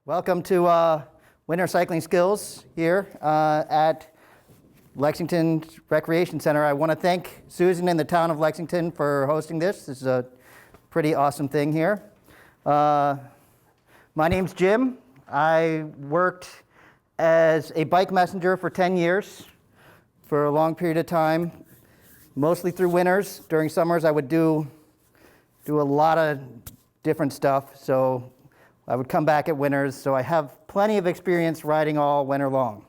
Welcome to Winter Cycling Skills here at Lexington Recreation Center. I want to thank Susan and the town of Lexington for hosting this. This is a pretty awesome thing here. My name's Jim. I worked as a bike messenger for 10 years for a long period of time, mostly through winters. During summers, I would do a lot of different stuff. So I would come back at winters, so I have plenty of experience riding all winter long.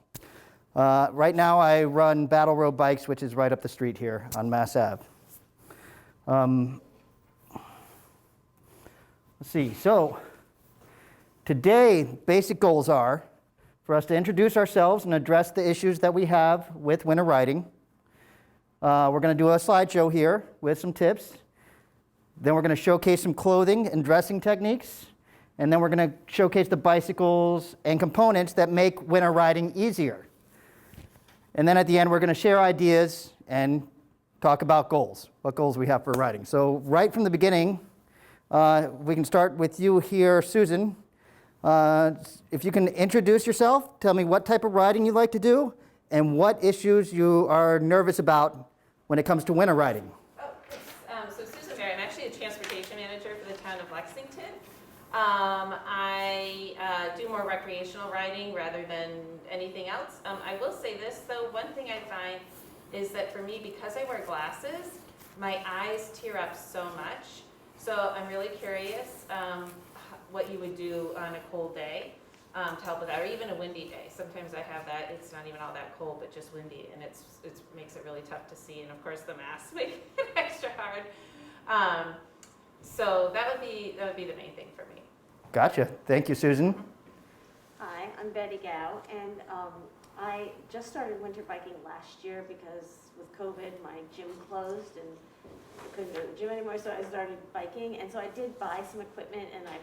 Right now I run Battle Road Bikes, which is right up the street here on Mass Ave. Let's see, so today basic goals are for us to introduce ourselves and address the issues that we have with winter riding. We're going to do a slideshow here with some tips. Then we're going to showcase some clothing and dressing techniques. And then we're going to showcase the bicycles and components that make winter riding easier. And then at the end, we're going to share ideas and talk about goals, what goals we have for riding. So right from the beginning, we can start with you here, Susan. If you can introduce yourself, tell me what type of riding you like to do, and what issues you are nervous about when it comes to winter riding. So Susan Berry, I'm actually a transportation manager for the town of Lexington. I do more recreational riding rather than anything else. I will say this though, one thing I find is that for me, because I wear glasses, my eyes tear up so much. So I'm really curious what you would do on a cold day to help with that, or even a windy day. Sometimes I have that, it's not even all that cold, but just windy, and it makes it really tough to see. And of course the masks make it extra hard. So that would be the main thing for me. Gotcha. Thank you, Susan. Hi, I'm Betty Gow, and I just started winter biking last year because with COVID, my gym closed and I couldn't go to the gym anymore, so I started biking. And so I did buy some equipment, and I'm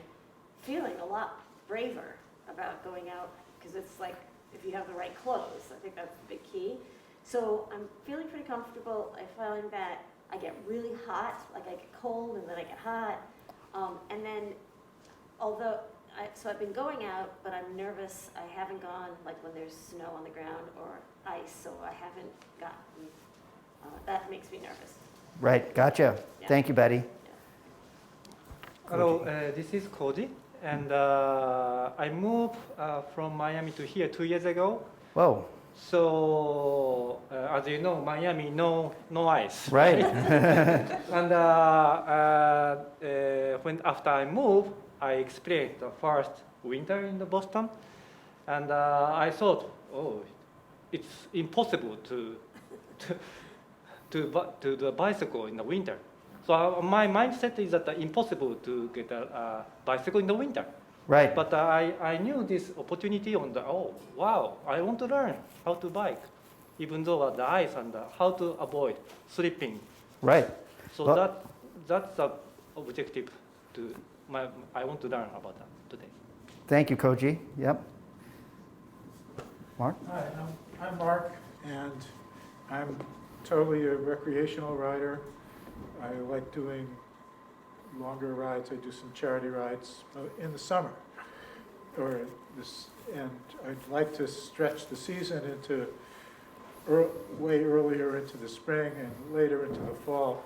feeling a lot braver about going out because it's like if you have the right clothes, I think that's the big key. So I'm feeling pretty comfortable. I find that I get really hot, like I get cold and then I get hot. And then, so I've been going out, but I'm nervous. I haven't gone like when there's snow on the ground or ice, so I haven't gotten, that makes me nervous. Right, gotcha. Yeah. Thank you, Betty. Yeah. Hello, this is Koji, and I moved from Miami to here 2 years ago. Whoa. So, as you know, Miami, no ice. Right. And when after I moved, I experienced the first winter in the Boston, and I thought, oh, it's impossible to the bicycle in the winter. So my mindset is that impossible to get a bicycle in the winter. Right. But I knew this opportunity on oh, wow, I want to learn how to bike, even though the ice and how to avoid slipping. Right. So well, that's the objective I want to learn about that today. Thank you, Koji. Yep. Mark? Hi, I'm Mark, and I'm totally a recreational rider. I like doing longer rides. I do some charity rides in the summer, and I'd like to stretch the season into way earlier into the spring and later into the fall.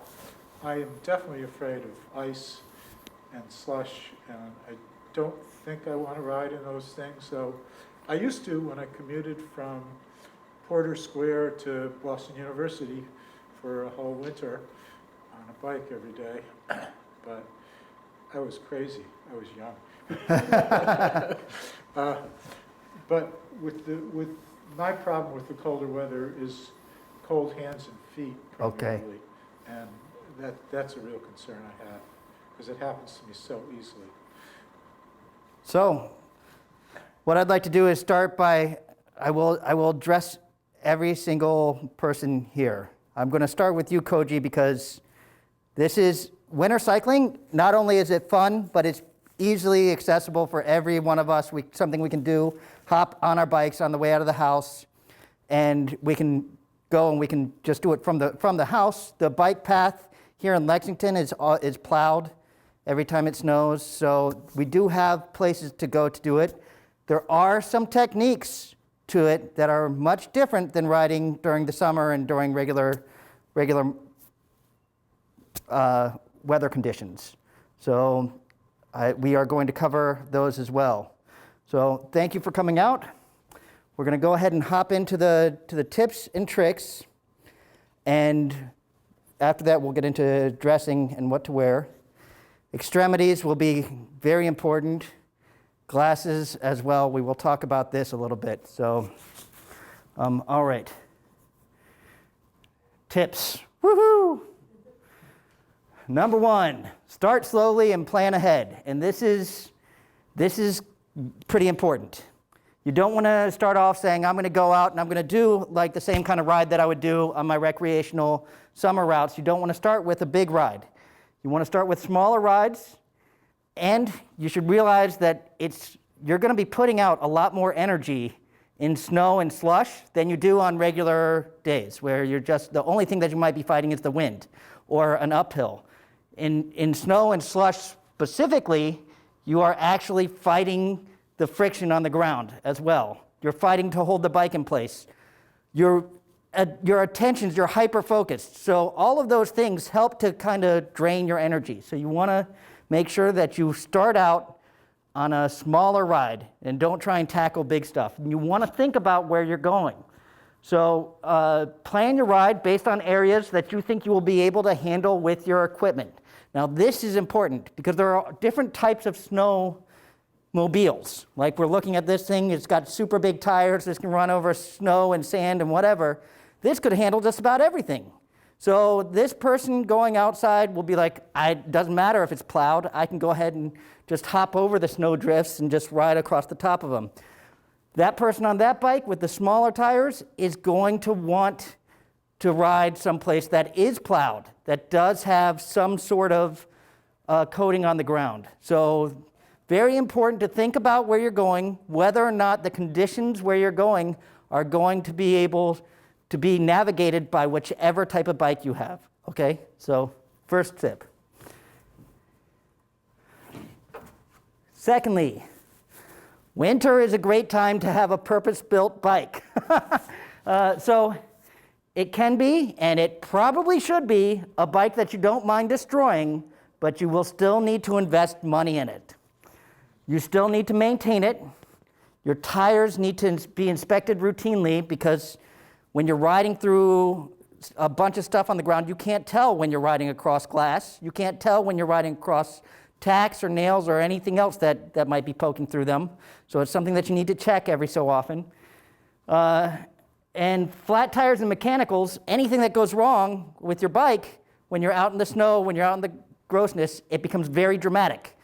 I am definitely afraid of ice and slush, and I don't think I want to ride in those things. So I used to when I commuted from Porter Square to Boston University for a whole winter on a bike every day. But I was crazy. I was young. But with my problem with the colder weather is cold hands and feet primarily. Okay. And that's a real concern I have because it happens to me so easily. So, what I'd like to do is start by, I will address every single person here. I'm going to start with you, Koji, because this is winter cycling. Not only is it fun, but it's easily accessible for every one of us. Something we can do, hop on our bikes on the way out of the house, and we can go and we can just do it from the house. The bike path here in Lexington is plowed every time it snows, so we do have places to go to do it. There are some techniques to it that are much different than riding during the summer and during regular weather conditions. So we are going to cover those as well. So thank you for coming out. We're going to go ahead and hop into the tips and tricks, and after that we'll get into dressing and what to wear. Extremities will be very important. Glasses as well. We will talk about this a little bit. So, all right. Tips. Woohoo! Number 1, start slowly and plan ahead. And this is pretty important. You don't want to start off saying, I'm going to go out and I'm going to do like the same kind of ride that I would do on my recreational summer routes. You don't want to start with a big ride. You want to start with smaller rides, and you should realize that you're going to be putting out a lot more energy in snow and slush than you do on regular days, where the only thing that you might be fighting is the wind or an uphill. In snow and slush specifically, you are actually fighting the friction on the ground as well. You're fighting to hold the bike in place. Your attentions, you're hyper-focused. So all of those things help to kind of drain your energy. So you want to make sure that you start out on a smaller ride and don't try and tackle big stuff. You want to think about where you're going. So plan your ride based on areas that you think you will be able to handle with your equipment. Now this is important because there are different types of snowmobiles. Like we're looking at this thing, it's got super big tires, this can run over snow and sand and whatever. This could handle just about everything. So this person going outside will be like, it doesn't matter if it's plowed, I can go ahead and just hop over the snow drifts and just ride across the top of them. That person on that bike with the smaller tires is going to want to ride someplace that is plowed, that does have some sort of coating on the ground. So very important to think about where you're going, whether or not the conditions where you're going are going to be able to be navigated by whichever type of bike you have, okay? So first tip. Secondly, winter is a great time to have a purpose-built bike. So it can be, and it probably should be, a bike that you don't mind destroying, but you will still need to invest money in it. You still need to maintain it. Your tires need to be inspected routinely, because when you're riding through a bunch of stuff on the ground, you can't tell when you're riding across glass. You can't tell when you're riding across tacks or nails or anything else that might be poking through them. So it's something that you need to check every so often. And flat tires and mechanicals, anything that goes wrong with your bike, when you're out in the snow, when you're out in the grossness, it becomes very dramatic.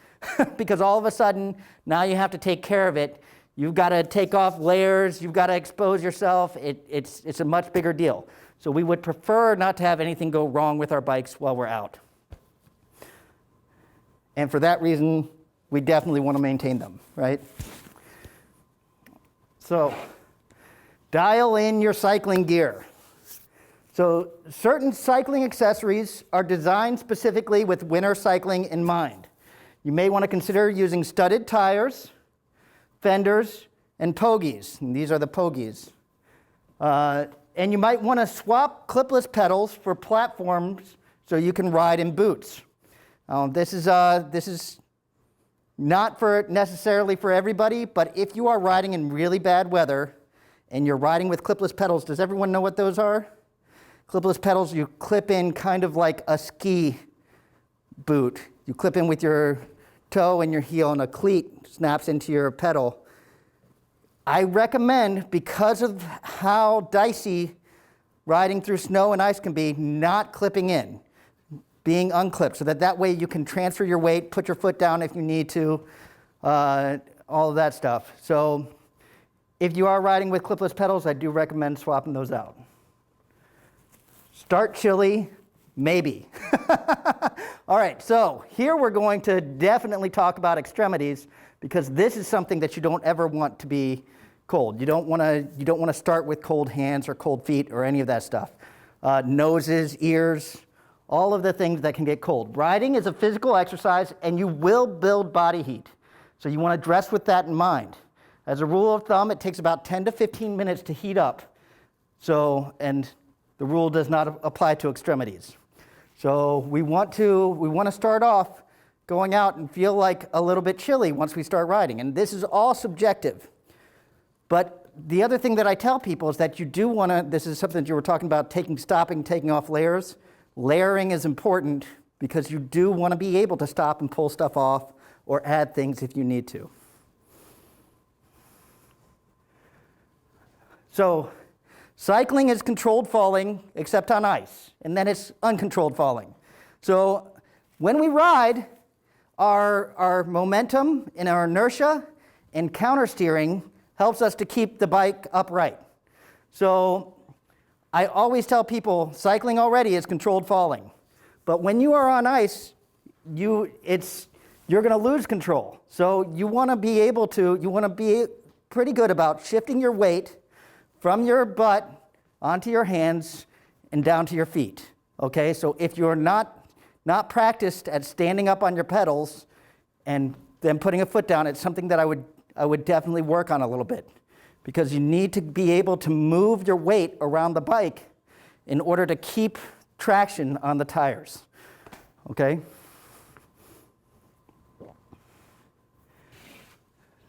Because all of a sudden, now you have to take care of it. You've got to take off layers, you've got to expose yourself. It's a much bigger deal. So we would prefer not to have anything go wrong with our bikes while we're out. And for that reason, we definitely want to maintain them, right? So dial in your cycling gear. So certain cycling accessories are designed specifically with winter cycling in mind. You may want to consider using studded tires, fenders, and pogies. And these are the pogies. And you might want to swap clipless pedals for platforms so you can ride in boots. This is not necessarily for everybody, but if you are riding in really bad weather and you're riding with clipless pedals, does everyone know what those are? Clipless pedals, you clip in kind of like a ski boot. You clip in with your toe and your heel, and a cleat snaps into your pedal. I recommend, because of how dicey riding through snow and ice can be, not clipping in, being unclipped, so that way you can transfer your weight, put your foot down if you need to, all of that stuff. So if you are riding with clipless pedals, I do recommend swapping those out. Start chilly, maybe. All right, so here we're going to definitely talk about extremities, because this is something that you don't ever want to be cold. You don't want to start with cold hands or cold feet or any of that stuff. Noses, ears, all of the things that can get cold. Riding is a physical exercise, and you will build body heat. So you want to dress with that in mind. As a rule of thumb, it takes about 10 to 15 minutes to heat up. So, and the rule does not apply to extremities. So we want to start off going out and feel like a little bit chilly once we start riding. And this is all subjective. But the other thing that I tell people is that you do want to, this is something that you were talking about, taking off layers. Layering is important because you do want to be able to stop and pull stuff off or add things if you need to. So cycling is controlled falling except on ice, and then it's uncontrolled falling. So when we ride, our momentum and our inertia and countersteering helps us to keep the bike upright. So I always tell people cycling already is controlled falling. But when you are on ice, you're going to lose control. So you want to be pretty good about shifting your weight from your butt onto your hands and down to your feet. Okay, so if you're not practiced at standing up on your pedals and then putting a foot down, it's something that I would definitely work on a little bit, because you need to be able to move your weight around the bike in order to keep traction on the tires. Okay?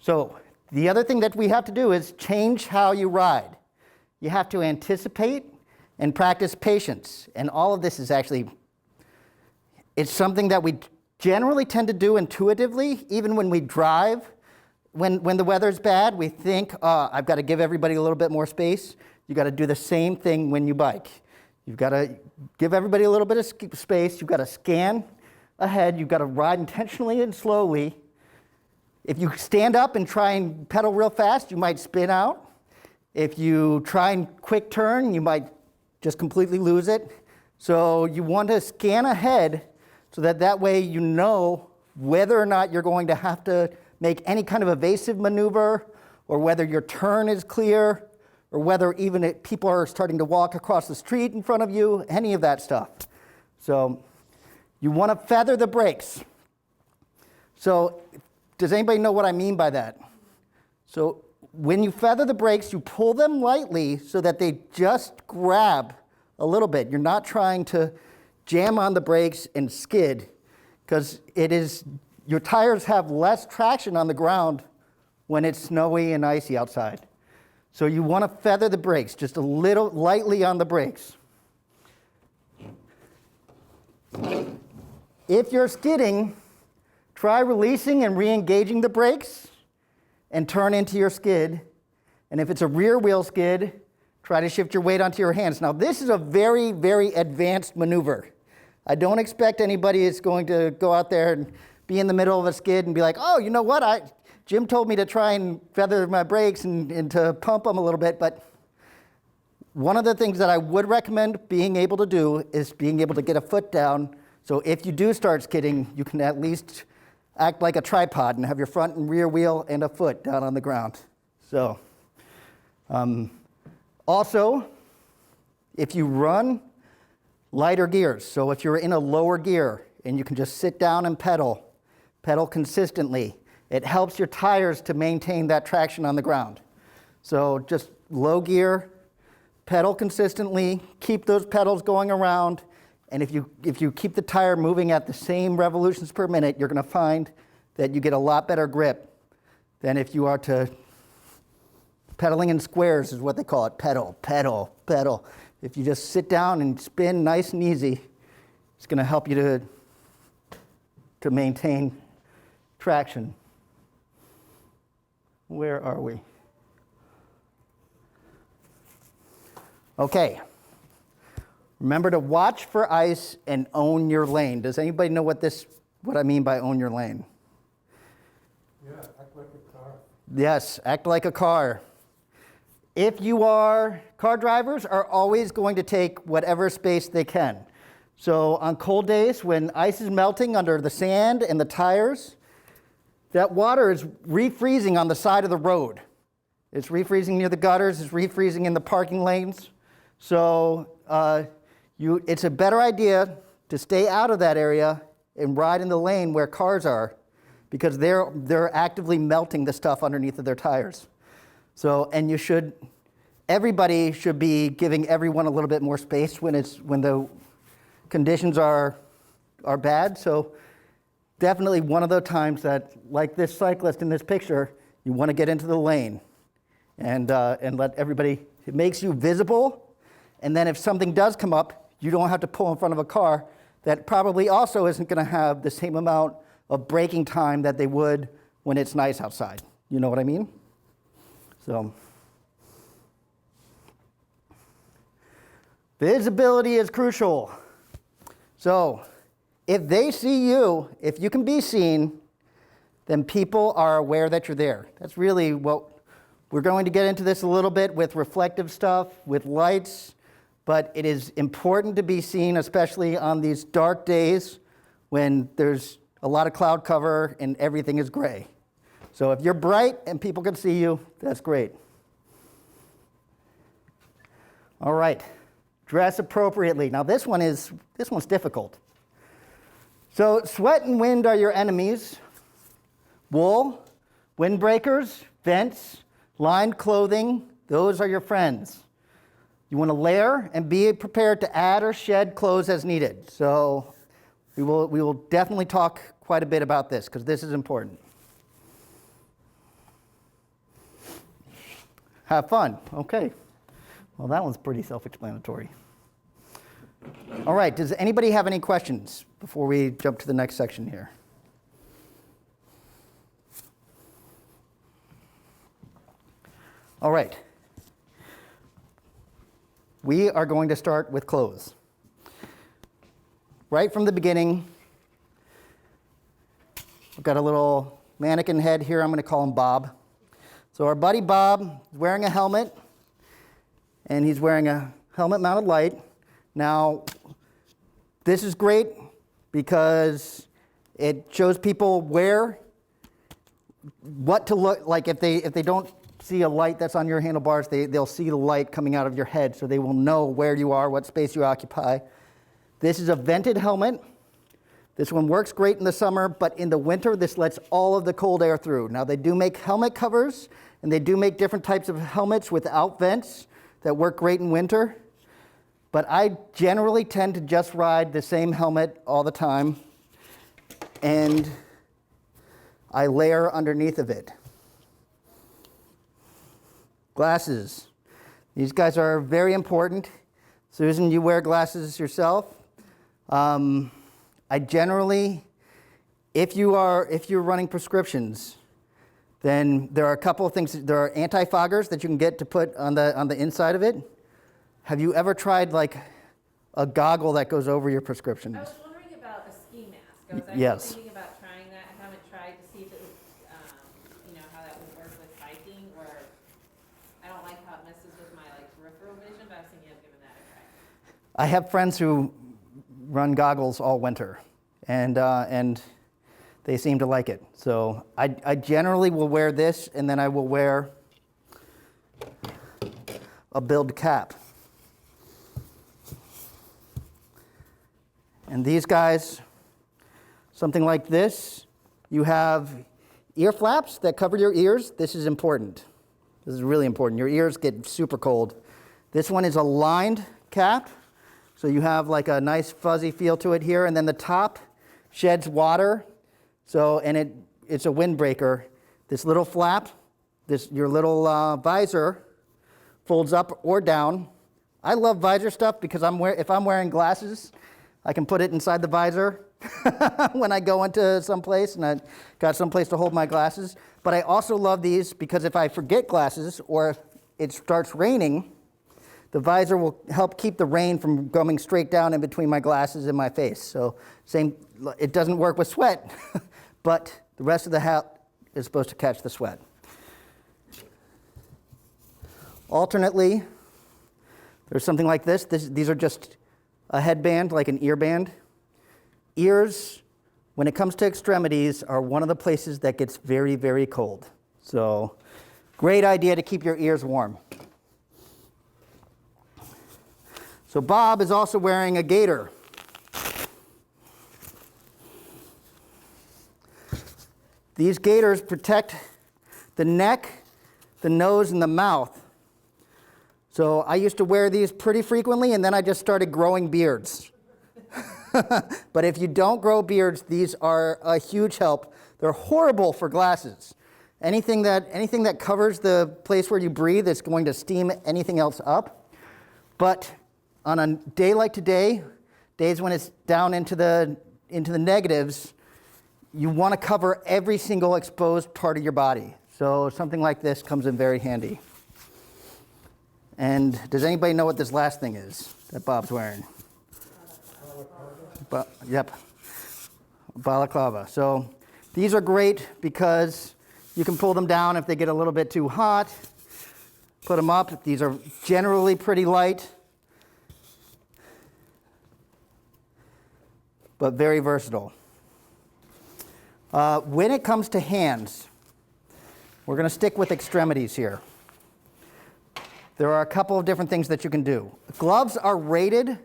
So the other thing that we have to do is change how you ride. You have to anticipate and practice patience. And all of this is actually, it's something that we generally tend to do intuitively, even when we drive. When the weather's bad, we think, I've got to give everybody a little bit more space. You got to do the same thing when you bike. You've got to give everybody a little bit of space. You've got to scan ahead. You've got to ride intentionally and slowly. If you stand up and try and pedal real fast, you might spin out. If you try and quick turn, you might just completely lose it. So you want to scan ahead so that way you know whether or not you're going to have to make any kind of evasive maneuver, or whether your turn is clear, or whether even people are starting to walk across the street in front of you, any of that stuff. So you want to feather the brakes. So does anybody know what I mean by that? So when you feather the brakes, you pull them lightly so that they just grab a little bit. You're not trying to jam on the brakes and skid, because your tires have less traction on the ground when it's snowy and icy outside. So you want to feather the brakes, just a little lightly on the brakes. If you're skidding, try releasing and re-engaging the brakes and turn into your skid. And if it's a rear wheel skid, try to shift your weight onto your hands. Now this is a very, very advanced maneuver. I don't expect anybody is going to go out there and be in the middle of a skid and be like, oh, you know what, Jim told me to try and feather my brakes and to pump them a little bit. But one of the things that I would recommend being able to do is being able to get a foot down. So if you do start skidding, you can at least act like a tripod and have your front and rear wheel and a foot down on the ground. So also, if you run, lighter gears. So if you're in a lower gear and you can just sit down and pedal consistently, it helps your tires to maintain that traction on the ground. So just low gear, pedal consistently, keep those pedals going around, and if you keep the tire moving at the same revolutions per minute, you're going to find that you get a lot better grip than if you are to pedaling in squares, is what they call it. Pedal, pedal, pedal. If you just sit down and spin nice and easy, it's going to help you to maintain traction. Where are we? Okay. Remember to watch for ice and own your lane. Does anybody know what I mean by own your lane? Yeah, act like a car. Yes, act like a car. Car drivers are always going to take whatever space they can. So on cold days when ice is melting under the sand and the tires, that water is refreezing on the side of the road. It's refreezing near the gutters, it's refreezing in the parking lanes. So it's a better idea to stay out of that area and ride in the lane where cars are, because they're actively melting the stuff underneath of their tires. So, and everybody should be giving everyone a little bit more space when the conditions are bad. So definitely one of the times that, like this cyclist in this picture, you want to get into the lane and let everybody, it makes you visible. And then if something does come up, you don't have to pull in front of a car that probably also isn't going to have the same amount of braking time that they would when it's nice outside. You know what I mean? So, visibility is crucial. So, if they see you, if you can be seen, then people are aware that you're there. That's really what we're going to get into this a little bit with reflective stuff, with lights, but it is important to be seen, especially on these dark days when there's a lot of cloud cover and everything is gray. So if you're bright and people can see you, that's great. All right, dress appropriately. Now this one's difficult. So sweat and wind are your enemies. Wool, windbreakers, vents, lined clothing, those are your friends. You want to layer and be prepared to add or shed clothes as needed. So we will definitely talk quite a bit about this because this is important. Have fun. Okay. Well, that one's pretty self-explanatory. All right. Does anybody have any questions before we jump to the next section here? All right. We are going to start with clothes. Right from the beginning, we've got a little mannequin head here. I'm going to call him Bob. So our buddy Bob is wearing a helmet, and he's wearing a helmet-mounted light. Now, this is great because it shows people what to look like. If they don't see a light that's on your handlebars, they'll see the light coming out of your head, so they will know where you are, what space you occupy. This is a vented helmet. This one works great in the summer, but in the winter, this lets all of the cold air through. Now, they do make helmet covers, and they do make different types of helmets without vents that work great in winter. But I generally tend to just ride the same helmet all the time, and I layer underneath of it. Glasses. These guys are very important. Susan, you wear glasses yourself. I generally, if you're running prescriptions, then there are a couple of things. There are anti-foggers that you can get to put on the inside of it. Have you ever tried like a goggle that goes over your prescriptions? I was wondering about a ski mask. I was actually Yes. thinking about trying that. I haven't tried to see if it would, how that would work with biking, or I don't like how it messes with my peripheral vision, but I was thinking of giving that a try. I have friends who run goggles all winter, and they seem to like it. So I generally will wear this, and then I will wear a build cap. And these guys, something like this, you have ear flaps that cover your ears. This is important. This is really important. Your ears get super cold. This one is a lined cap. So you have like a nice fuzzy feel to it here, and then the top sheds water. So, and it's a windbreaker. This little flap, your little visor folds up or down. I love visor stuff because if I'm wearing glasses, I can put it inside the visor when I go into some place and I've got some place to hold my glasses. But I also love these because if I forget glasses or if it starts raining, the visor will help keep the rain from coming straight down in between my glasses and my face. So it doesn't work with sweat, but the rest of the hat is supposed to catch the sweat. Alternately, there's something like this. These are just a headband, like an ear band. Ears, when it comes to extremities, are one of the places that gets very, very cold. So great idea to keep your ears warm. So Bob is also wearing a gaiter. These gaiters protect the neck, the nose, and the mouth. So I used to wear these pretty frequently, and then I just started growing beards. But if you don't grow beards, these are a huge help. They're horrible for glasses. Anything that covers the place where you breathe is going to steam anything else up. But on a day like today, days when it's down into the negatives, you want to cover every single exposed part of your body. So something like this comes in very handy. And does anybody know what this last thing is that Bob's wearing? Yep, balaclava. So these are great because you can pull them down if they get a little bit too hot. Put them up. These are generally pretty light, but very versatile. When it comes to hands, we're going to stick with extremities here. There are a couple of different things that you can do. Gloves are rated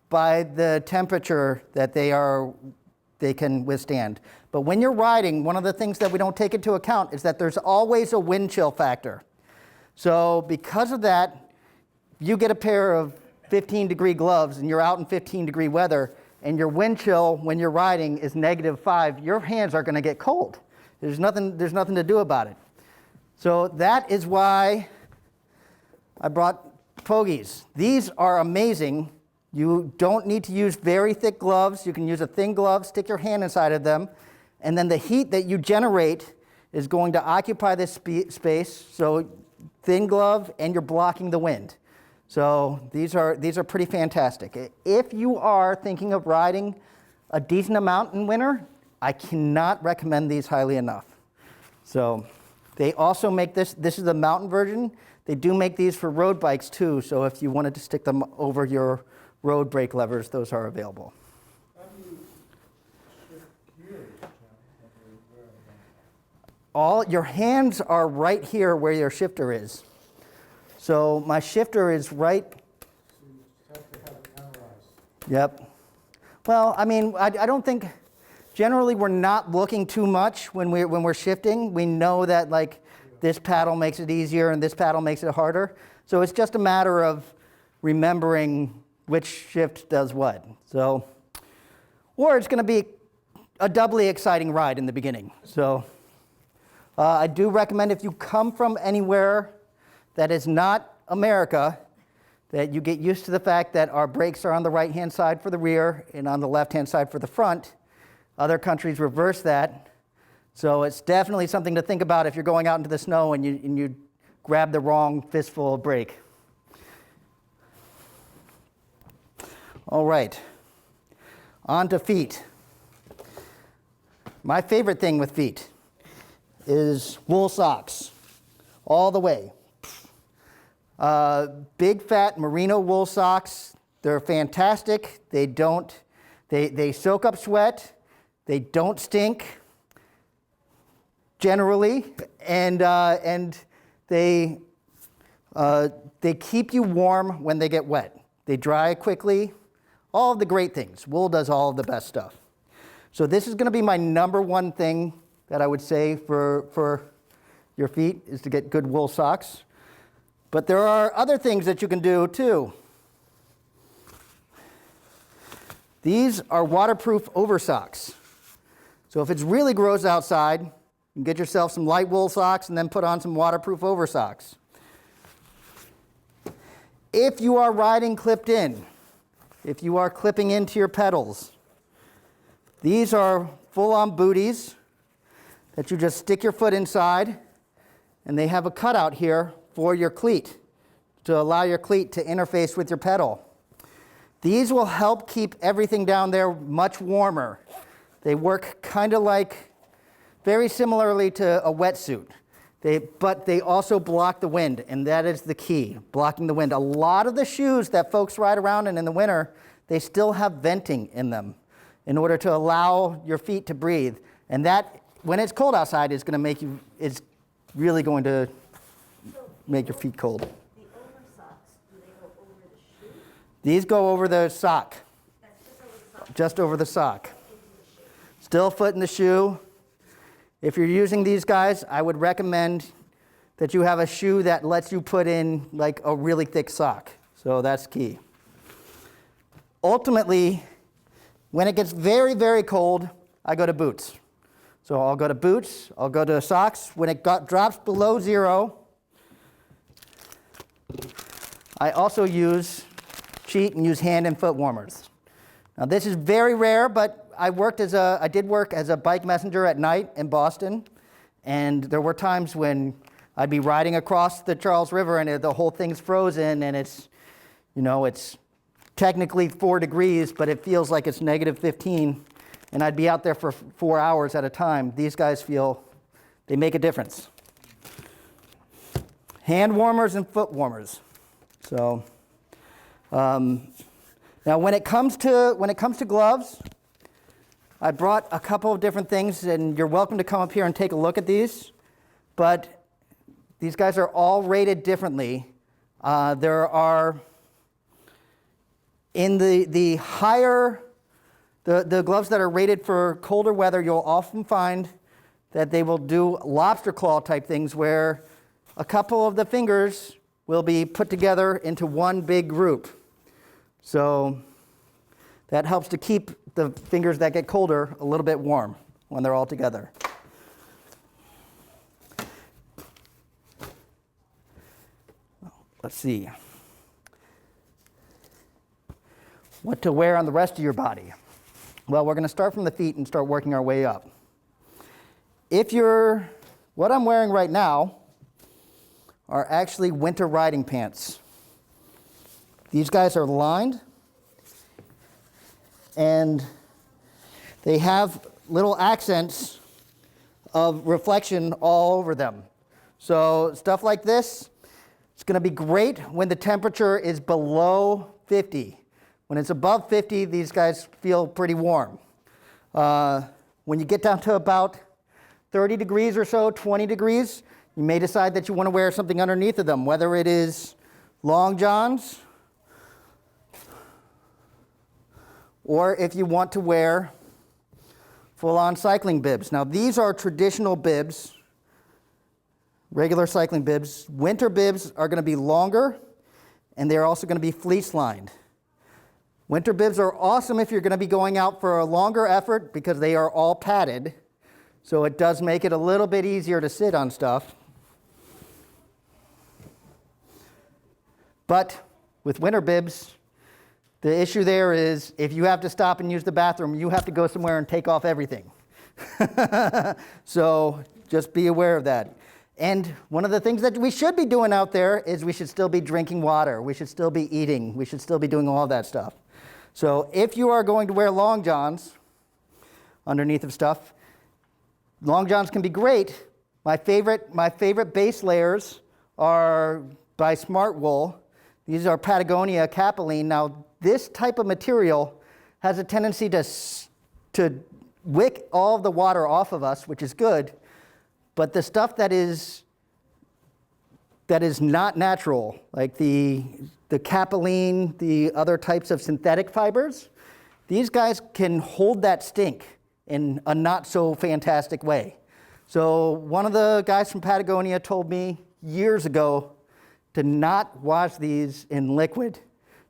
by the temperature that they can withstand. But when you're riding, one of the things that we don't take into account is that there's always a wind chill factor. So because of that, you get a pair of 15-degree gloves and you're out in 15-degree weather, and your wind chill when you're riding is -5, your hands are going to get cold. There's nothing to do about it. So that is why I brought pogies. These are amazing. You don't need to use very thick gloves. You can use a thin glove, stick your hand inside of them, and then the heat that you generate is going to occupy this space. So thin glove, and you're blocking the wind. So these are pretty fantastic. If you are thinking of riding a decent amount in winter, I cannot recommend these highly enough. So they also make this is the mountain version. They do make these for road bikes too, so if you wanted to stick them over your road brake levers, those are available. How do you shift gears, John, when you're wearing them? All your hands are right here where your shifter is. So my shifter is right. So you have to have it memorized. Yep. Well, I mean, I don't think. Generally, we're not looking too much when we're shifting. We know that like this paddle makes it easier and this paddle makes it harder. So it's just a matter of remembering which shift does what. So, or it's going to be a doubly exciting ride in the beginning. So I do recommend if you come from anywhere that is not America, that you get used to the fact that our brakes are on the right-hand side for the rear and on the left-hand side for the front. Other countries reverse that. So it's definitely something to think about if you're going out into the snow and you grab the wrong fistful of brake. All right, on to feet. My favorite thing with feet is wool socks, all the way. Big fat merino wool socks, they're fantastic. They soak up sweat, they don't stink generally, and they keep you warm when they get wet. They dry quickly. All of the great things. Wool does all of the best stuff. So this is going to be my number one thing that I would say for your feet is to get good wool socks. But there are other things that you can do too. These are waterproof over socks. So if it's really gross outside, you can get yourself some light wool socks and then put on some waterproof over socks. If you are riding clipped in, if you are clipping into your pedals, these are full-on booties that you just stick your foot inside, and they have a cutout here for your cleat to allow your cleat to interface with your pedal. These will help keep everything down there much warmer. They work kind of like, very similarly to a wetsuit. But they also block the wind, and that is the key, blocking the wind. A lot of the shoes that folks ride around in the winter, they still have venting in them in order to allow your feet to breathe. And that, when it's cold outside, is really going to make your feet cold. The over socks, do they go over the shoe? These go over the sock. That's just over the sock. Just over the sock. Into the shoe. Still foot in the shoe. If you're using these guys, I would recommend that you have a shoe that lets you put in like a really thick sock. So that's key. Ultimately, when it gets very, very cold, I go to boots. So I'll go to boots, I'll go to socks. When it drops below 0, I also cheat and use hand and foot warmers. Now this is very rare, but I did work as a bike messenger at night in Boston, and there were times when I'd be riding across the Charles River and the whole thing's frozen, and it's technically 4 degrees, but it feels like it's -15, and I'd be out there for 4 hours at a time. These guys they make a difference. Hand warmers and foot warmers. So now when it comes to gloves, I brought a couple of different things, and you're welcome to come up here and take a look at these, but these guys are all rated differently. There are, in the higher, the gloves that are rated for colder weather, you'll often find that they will do lobster claw type things where a couple of the fingers will be put together into one big group. So that helps to keep the fingers that get colder a little bit warm when they're all together. Let's see. What to wear on the rest of your body? Well, we're going to start from the feet and start working our way up. What I'm wearing right now are actually winter riding pants. These guys are lined, and they have little accents of reflection all over them. So stuff like this, it's going to be great when the temperature is below 50. When it's above 50, these guys feel pretty warm. When you get down to about 30 degrees or so, 20 degrees, you may decide that you want to wear something underneath of them, whether it is long johns, or if you want to wear full-on cycling bibs. Now, these are traditional bibs, regular cycling bibs. Winter bibs are going to be longer, and they're also going to be fleece-lined. Winter bibs are awesome if you're going to be going out for a longer effort because they are all padded, so it does make it a little bit easier to sit on stuff. But with winter bibs, the issue there is if you have to stop and use the bathroom, you have to go somewhere and take off everything. So just be aware of that. And one of the things that we should be doing out there is we should still be drinking water. We should still be eating. We should still be doing all that stuff. So if you are going to wear long johns underneath of stuff, long johns can be great. My favorite base layers are by Smart Wool. These are Patagonia Capilene. Now, this type of material has a tendency to wick all of the water off of us, which is good. But the stuff that is not natural, like the capilene, the other types of synthetic fibers, these guys can hold that stink in a not so fantastic way. So one of the guys from Patagonia told me years ago to not wash these in liquid,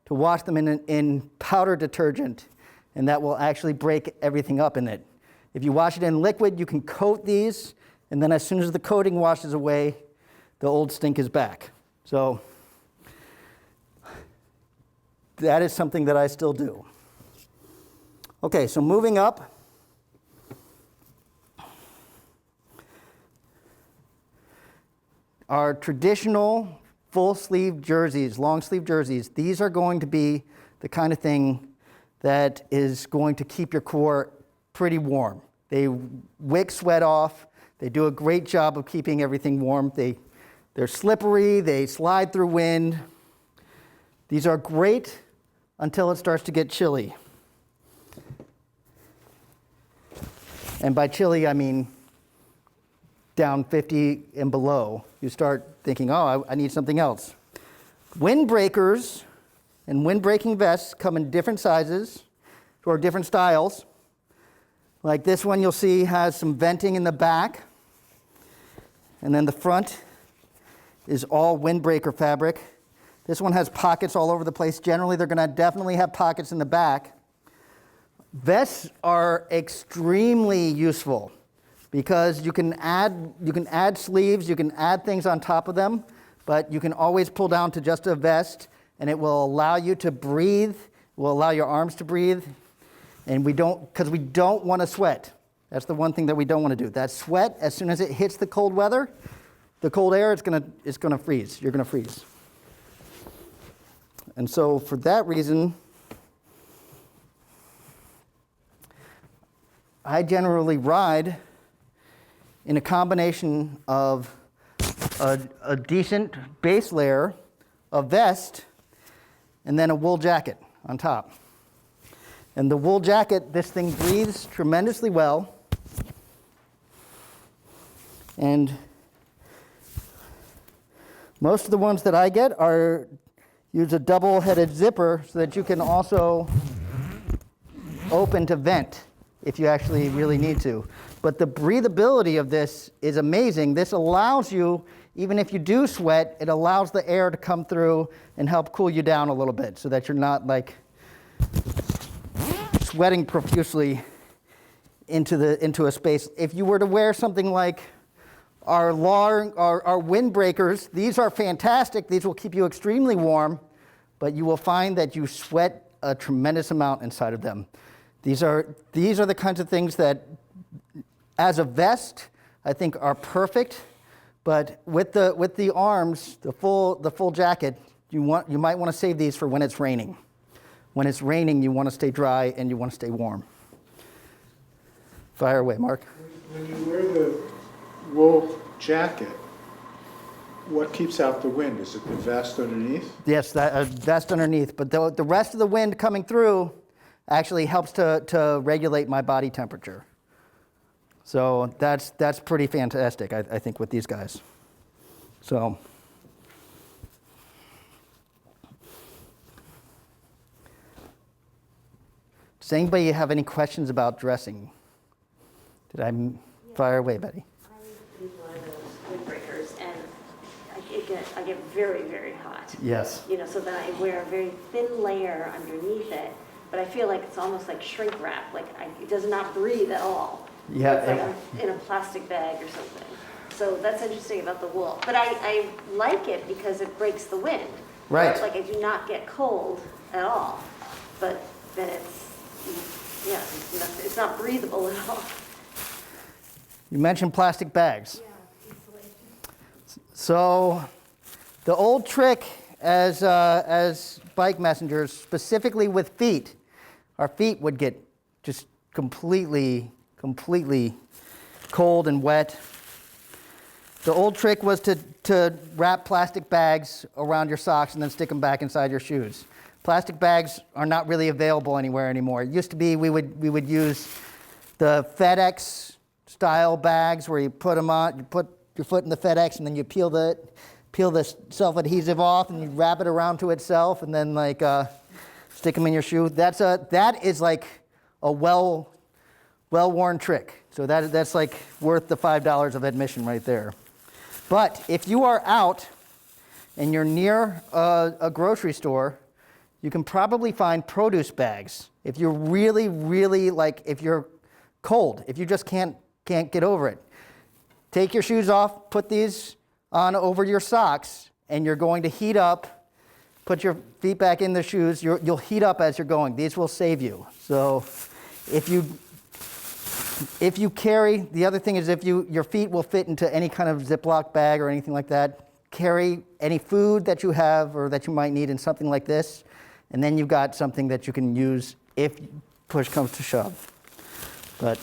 to wash them in powder detergent, and that will actually break everything up in it. If you wash it in liquid, you can coat these, and then as soon as the coating washes away, the old stink is back. So that is something that I still do. Okay, so moving up. Our traditional full sleeve jerseys, long sleeve jerseys, these are going to be the kind of thing that is going to keep your core pretty warm. They wick sweat off. They do a great job of keeping everything warm. They're slippery. They slide through wind. These are great until it starts to get chilly. And by chilly, I mean down 50 and below. You start thinking, oh, I need something else. Windbreakers and windbreaking vests come in different sizes or different styles. Like this one you'll see has some venting in the back. And then the front is all windbreaker fabric. This one has pockets all over the place. Generally, they're going to definitely have pockets in the back. Vests are extremely useful because you can add sleeves, you can add things on top of them, but you can always pull down to just a vest, and it will allow you to breathe, will allow your arms to breathe, and because we don't want to sweat. That's the one thing that we don't want to do. That sweat, as soon as it hits the cold weather, the cold air, it's gonna freeze. You're gonna freeze. And so for that reason, I generally ride in a combination of a decent base layer, a vest, and then a wool jacket on top. And the wool jacket, this thing breathes tremendously well. And most of the ones that I get use a double-headed zipper so that you can also open to vent if you actually really need to. But the breathability of this is amazing. This allows you, even if you do sweat, it allows the air to come through and help cool you down a little bit so that you're not like sweating profusely into a space. If you were to wear something like our windbreakers, these are fantastic. These will keep you extremely warm, but you will find that you sweat a tremendous amount inside of them. These are the kinds of things that, as a vest, I think are perfect. But with the arms, the full jacket, you might want to save these for when it's raining. When it's raining, you want to stay dry and you want to stay warm. Fire away, Mark. When you wear the wool jacket, what keeps out the wind? Is it the vest underneath? Yes, that vest underneath. But the rest of the wind coming through actually helps to regulate my body temperature. So that's pretty fantastic, I think, with these guys. So does anybody have any questions about dressing? Did I fire away, Betty? I use one of those windbreakers, and I get very, very hot. Yes. So then I wear a very thin layer underneath it, but I feel like it's almost like shrink wrap. Like it does not breathe at all. Yeah. It's like I'm in a plastic bag or something. So that's interesting about the wool. But I like it because it breaks the wind. Right. Like I do not get cold at all. But then it's not breathable at all. You mentioned plastic bags. Yeah, insulation. So the old trick as bike messengers, specifically with feet, our feet would get just completely cold and wet. The old trick was to wrap plastic bags around your socks and then stick them back inside your shoes. Plastic bags are not really available anywhere anymore. It used to be we would use the FedEx style bags where you put them on, you put your foot in the FedEx and then you peel the self-adhesive off and you wrap it around to itself and then stick them in your shoe. That is like a well-worn trick. So that's like worth the $5 of admission right there. But if you are out and you're near a grocery store, you can probably find produce bags. If you're really, if you're cold, if you just can't get over it, take your shoes off, put these on over your socks, and you're going to heat up. Put your feet back in the shoes. You'll heat up as you're going. These will save you. So if you carry, the other thing is your feet will fit into any kind of Ziploc bag or anything like that. Carry any food that you have or that you might need in something like this, and then you've got something that you can use if push comes to shove. But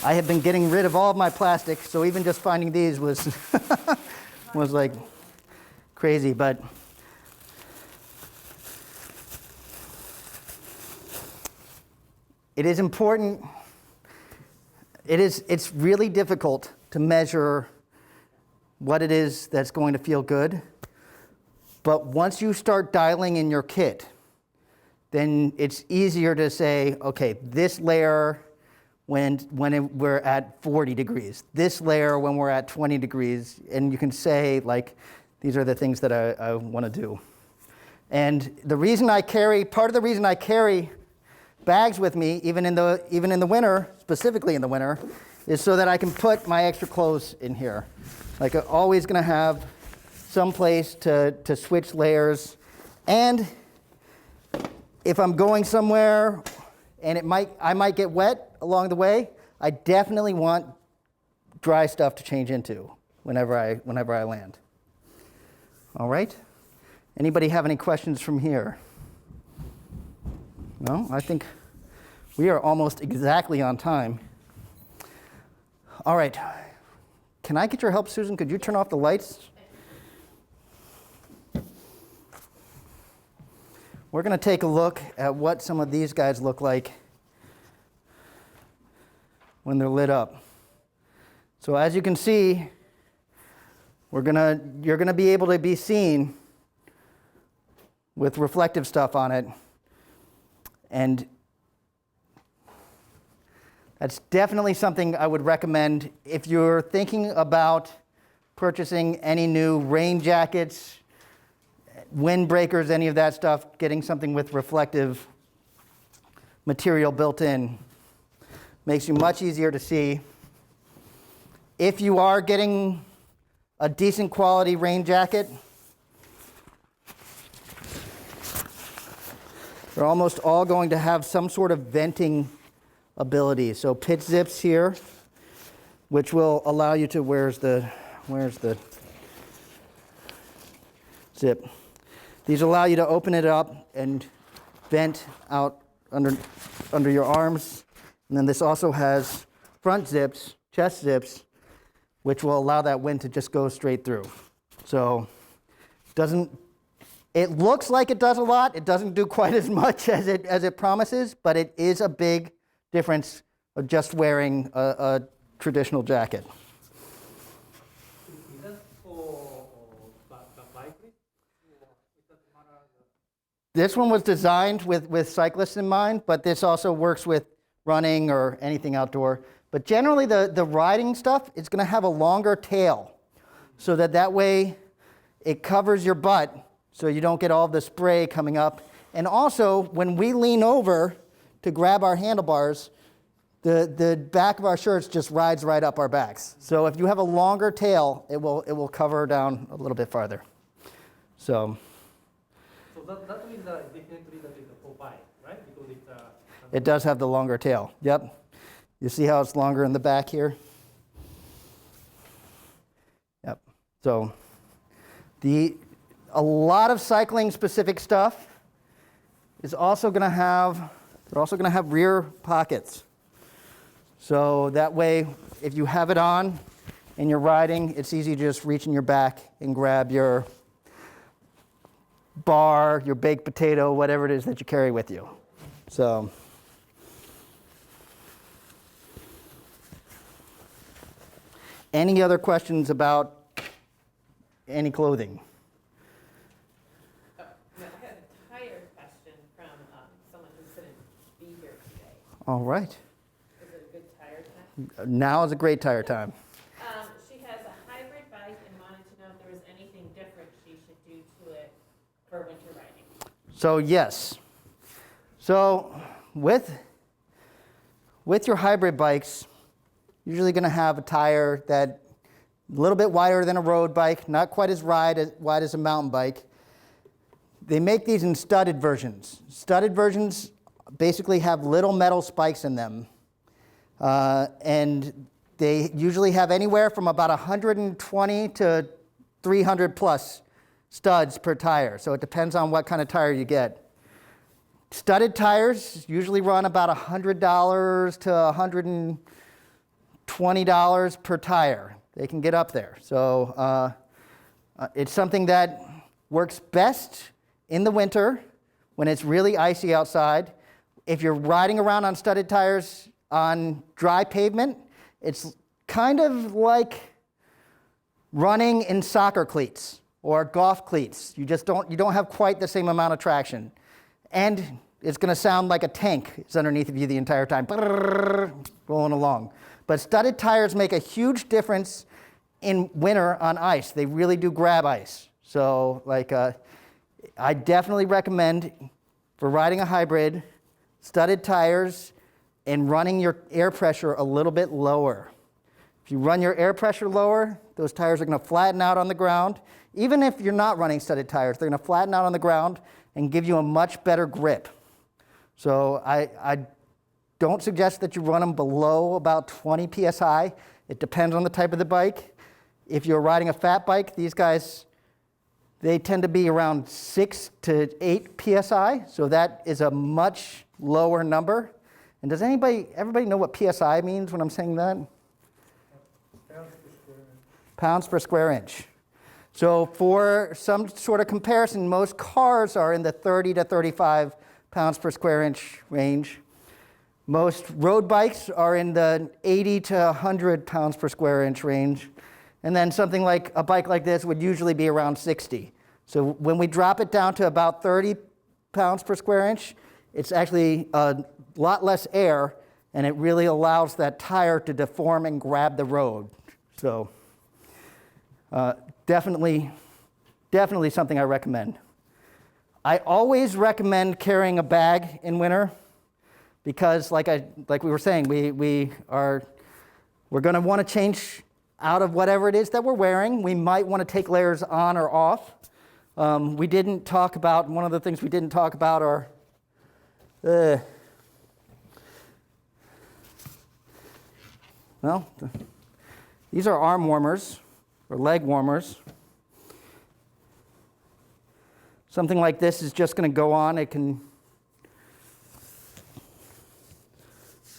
I have been getting rid of all of my plastic, so even just finding these was was like crazy. But it is important. It's really difficult to measure what it is that's going to feel good. But once you start dialing in your kit, then it's easier to say, okay, this layer when we're at 40 degrees, this layer when we're at 20 degrees, and you can say, like, these are the things that I want to do. And the reason part of the reason I carry bags with me, even in the winter, specifically in the winter, is so that I can put my extra clothes in here. Like, I'm always going to have some place to switch layers. And if I'm going somewhere and I might get wet along the way, I definitely want dry stuff to change into whenever I land. All right? Anybody have any questions from here? No? I think we are almost exactly on time. All right. Can I get your help, Susan? Could you turn off the lights? We're going to take a look at what some of these guys look like when they're lit up. So as you can see, you're going to be able to be seen with reflective stuff on it. And that's definitely something I would recommend if you're thinking about purchasing any new rain jackets, windbreakers, any of that stuff, getting something with reflective material built in makes you much easier to see. If you are getting a decent quality rain jacket, they're almost all going to have some sort of venting ability. So pitch zips here, which will allow you to, where's the zip? These allow you to open it up and vent out under your arms. And then this also has front zips, chest zips, which will allow that wind to just go straight through. So it looks like it does a lot. It doesn't do quite as much as it promises, but it is a big difference of just wearing a traditional jacket. Is that for the bike? This one was designed with cyclists in mind, but this also works with running or anything outdoor. But generally, the riding stuff is going to have a longer tail, so that way it covers your butt, so you don't get all the spray coming up. And also, when we lean over to grab our handlebars, the back of our shirts just rides right up our backs. So if you have a longer tail, it will cover down a little bit farther. So that means definitely that is for bike, right? Because it's it does have the longer tail. Yep. You see how it's longer in the back here? Yep. So a lot of cycling specific stuff is also going to have, they're also going to have rear pockets. So that way, if you have it on and you're riding, it's easy to just reach in your back and grab your bar, your baked potato, whatever it is that you carry with you. So any other questions about any clothing? No, I had a tire question from someone who couldn't be here today. All right. Is it a good tire time? Now is a great tire time. She has a hybrid bike and wanted to know if there was anything different she should do to it for winter riding. So yes. So with your hybrid bikes, usually going to have a tire that a little bit wider than a road bike, not quite as wide as a mountain bike. They make these in studded versions. Studded versions basically have little metal spikes in them. And they usually have anywhere from about 120 to 300 plus studs per tire. So it depends on what kind of tire you get. Studded tires usually run about $100 to $120 per tire. They can get up there. So it's something that works best in the winter when it's really icy outside. If you're riding around on studded tires on dry pavement, it's kind of like running in soccer cleats or golf cleats. You don't have quite the same amount of traction. And it's going to sound like a tank is underneath of you the entire time, going along. But studded tires make a huge difference in winter on ice. They really do grab ice. So I definitely recommend, for riding a hybrid, studded tires and running your air pressure a little bit lower. If you run your air pressure lower, those tires are going to flatten out on the ground. Even if you're not running studded tires, they're going to flatten out on the ground and give you a much better grip. So I don't suggest that you run them below about 20 PSI. It depends on the type of the bike. If you're riding a fat bike, these guys, they tend to be around 6 to 8 PSI, so that is a much lower number. And does everybody know what PSI means when I'm saying that? Pounds per square inch. So for some sort of comparison, most cars are in the 30 to 35 pounds per square inch range. Most road bikes are in the 80 to 100 pounds per square inch range. And then something like a bike like this would usually be around 60. So when we drop it down to about 30 pounds per square inch, it's actually a lot less air, and it really allows that tire to deform and grab the road. So definitely something I recommend. I always recommend carrying a bag in winter because, like we were saying, we're going to want to change out of whatever it is that we're wearing. We might want to take layers on or off. We didn't talk about, one of the things we didn't talk about are these are arm warmers or leg warmers. Something like this is just going to go on. It can,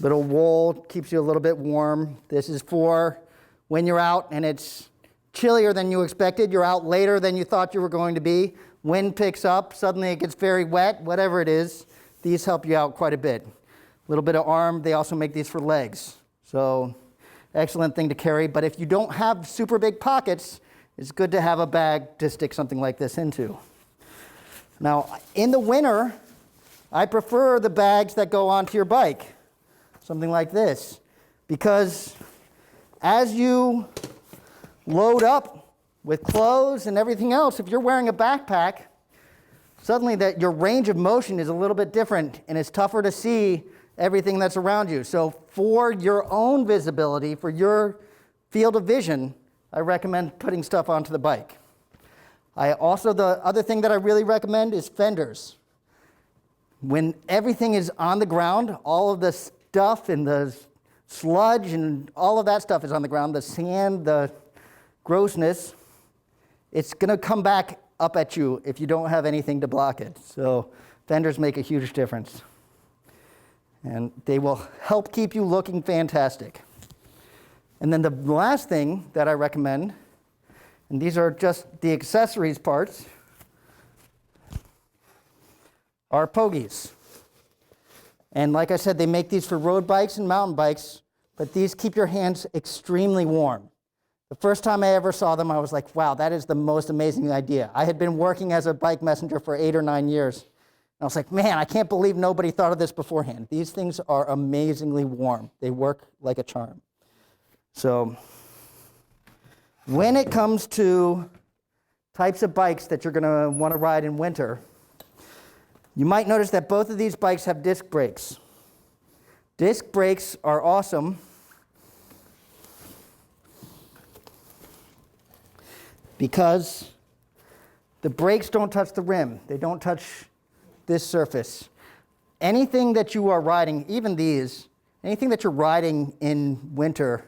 little wool, keeps you a little bit warm. This is for when you're out and it's chillier than you expected. You're out later than you thought you were going to be. Wind picks up, suddenly it gets very wet, whatever it is. These help you out quite a bit. A little bit of arm, they also make these for legs. So excellent thing to carry. But if you don't have super big pockets, it's good to have a bag to stick something like this into. Now, in the winter, I prefer the bags that go onto your bike, something like this, because as you load up with clothes and everything else, if you're wearing a backpack, suddenly that your range of motion is a little bit different, and it's tougher to see everything that's around you. So for your own visibility, for your field of vision, I recommend putting stuff onto the bike. The other thing that I really recommend is fenders. When everything is on the ground, all of the stuff and the sludge and all of that stuff is on the ground, the sand, the grossness, it's going to come back up at you if you don't have anything to block it. So fenders make a huge difference. And they will help keep you looking fantastic. And then the last thing that I recommend, and these are just the accessories parts, are pogies. And like I said, they make these for road bikes and mountain bikes, but these keep your hands extremely warm. The first time I ever saw them, I was like, wow, that is the most amazing idea. I had been working as a bike messenger for 8 or 9 years. And I was like, man, I can't believe nobody thought of this beforehand. These things are amazingly warm. They work like a charm. So when it comes to types of bikes that you're going to want to ride in winter, you might notice that both of these bikes have disc brakes. Disc brakes are awesome because the brakes don't touch the rim. They don't touch this surface. Anything that you are riding, even these, anything that you're riding in winter,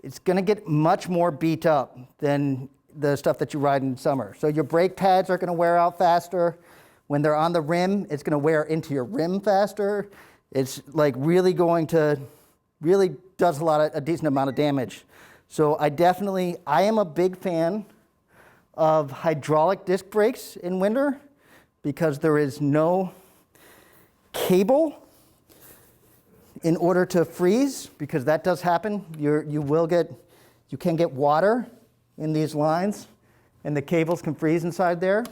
it's going to get much more beat up than the stuff that you ride in summer. So your brake pads are going to wear out faster. When they're on the rim, it's going to wear into your rim faster. It's like really does a decent amount of damage. So I am a big fan of hydraulic disc brakes in winter because there is no cable in order to freeze, because that does happen. You can get water in these lines, and the cables can freeze inside there.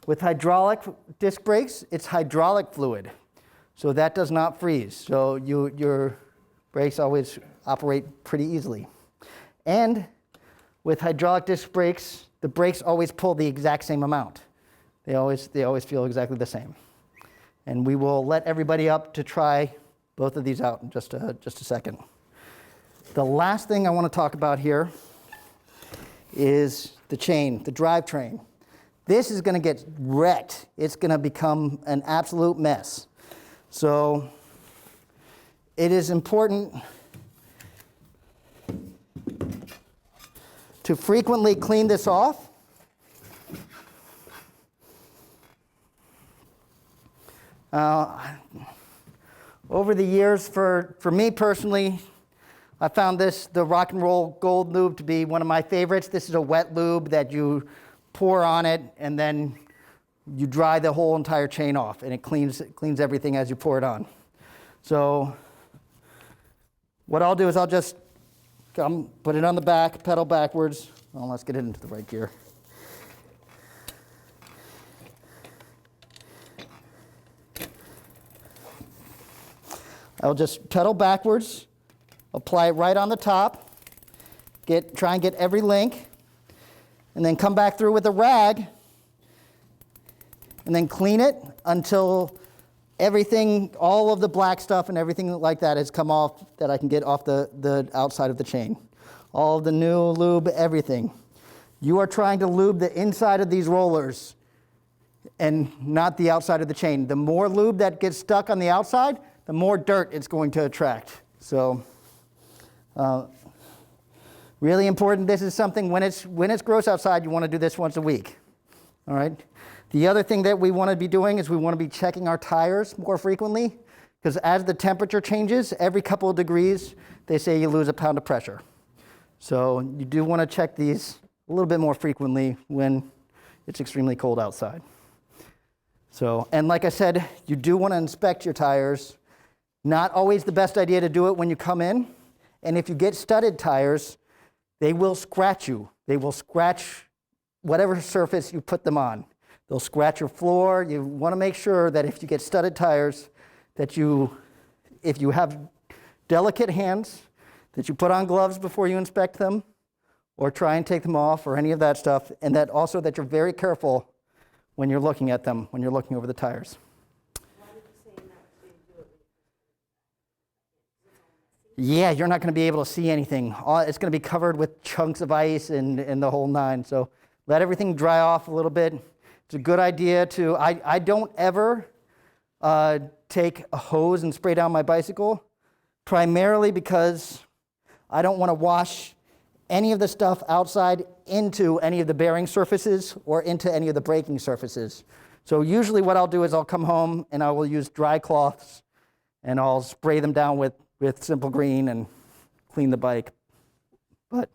With hydraulic disc brakes, it's hydraulic fluid. So that does not freeze. So your brakes always operate pretty easily. And with hydraulic disc brakes, the brakes always pull the exact same amount. They always feel exactly the same. And we will let everybody up to try both of these out in just a second. The last thing I want to talk about here is the chain, the drivetrain. This is going to get wrecked. It's going to become an absolute mess. So it is important to frequently clean this off. Over the years, for me personally, I found the Rock and Roll Gold Lube to be one of my favorites. This is a wet lube that you pour on it, and then you dry the whole entire chain off, and it cleans everything as you pour it on. So what I'll do is I'll just put it on the back, pedal backwards. Well, let's get it into the right gear. I'll just pedal backwards, apply it right on the top, try and get every link, and then come back through with a rag, and then clean it until everything, all of the black stuff and everything like that has come off, that I can get off the outside of the chain. All of the new lube, everything. You are trying to lube the inside of these rollers and not the outside of the chain. The more lube that gets stuck on the outside, the more dirt it's going to attract. So really important. This is something, when it's gross outside, you want to do this once a week. All right. The other thing that we want to be doing is we want to be checking our tires more frequently, because as the temperature changes, every couple of degrees, they say you lose a pound of pressure. So you do want to check these a little bit more frequently when it's extremely cold outside. So, and like I said, you do want to inspect your tires. Not always the best idea to do it when you come in. And if you get studded tires, they will scratch you. They will scratch whatever surface you put them on. They'll scratch your floor. You want to make sure that if you get studded tires, that if you have delicate hands, that you put on gloves before you inspect them, or try and take them off, or any of that stuff, and that also that you're very careful when you're looking at them, when you're looking over the tires. Why did you say not to do it? Yeah, you're not going to be able to see anything. It's going to be covered with chunks of ice and the whole nine. So let everything dry off a little bit. It's a good idea to, I don't ever take a hose and spray down my bicycle, primarily because I don't want to wash any of the stuff outside into any of the bearing surfaces or into any of the braking surfaces. So usually what I'll do is I'll come home and I will use dry cloths and I'll spray them down with Simple Green and clean the bike. But